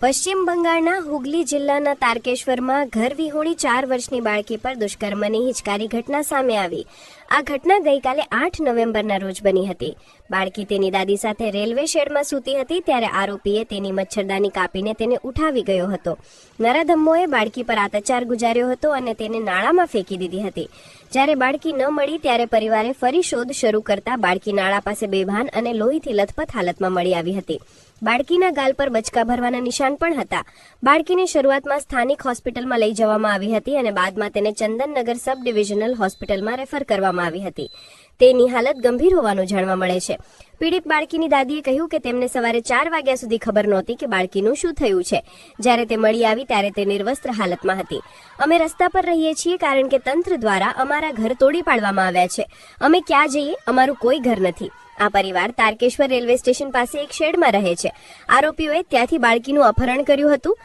પશ્ચિમ બંગાળના હુગલી જિલ્લાના તારકેશ્વરમાં ઘર વિહોણી 4 વર્ષની બાળકી પર દુષ્કર્મની હિચકારી ઘટના સામે આવી. આ ઘટના ગઈકાલે 8 નવેમ્બરના રોજ બની હતી. બાળકી તેની દાદી સાથે રેલવે શેડમાં સૂતી હતી ત્યારે આરોપીએ તેની મચ્છરદાની કાપીને તેને ઉઠાવી ગયો હતો. નરાધમોએ બાળકી પર અત્યાચાર ગુજાર્યો હતો અને તેને નાળામાં ફેંકી દીધી હતી. જ્યારે બાળકી ન મળી ત્યારે પરિવારે ફરી શોધ શરૂ કરતા બાળકી નાળા પાસે બેભાન અને લોહીથી લથપથ હાલતમાં મળી આવી હતી. બાળકીના ગાલ પર બચકા ભરવાના નિશાન પણ હતા. બાળકીને શરૂઆતમાં સ્થાનિક હોસ્પિટલમાં લઈ જવામાં આવી હતી અને બાદમાં તેને ચંદનનગર સબ ડિવિઝનલ હોસ્પિટલમાં રેફર કરવામાં આવી હતી. તેની હાલત ગંભીર હોવાનું જાણવા મળે છે. પીડિત બાળકીની દાદીએ કહ્યું કે તેમને સવારે 4 વાગ્યા સુધી ખબર નહોતી કે બાળકીનું શું થયું છે. જ્યારે તે મળી આવી ત્યારે તે નિર્વસ્ત્ર હાલતમાં હતી. અમે રસ્તા પર રહીએ છીએ કારણ કે તંત્ર દ્વારા અમારા ઘર તોડી પાડવામાં આવ્યા છે. અમે ક્યાં જઈએ? અમારું કોઈ ઘર નથી. આ પરિવાર તારકેશ્વર રેલવે સ્ટેશન પાસે એક શેડમાં રહે છે. આરોપીઓએ ત્યાંથી બાળકીનું અપહરણ કર્યું હતું.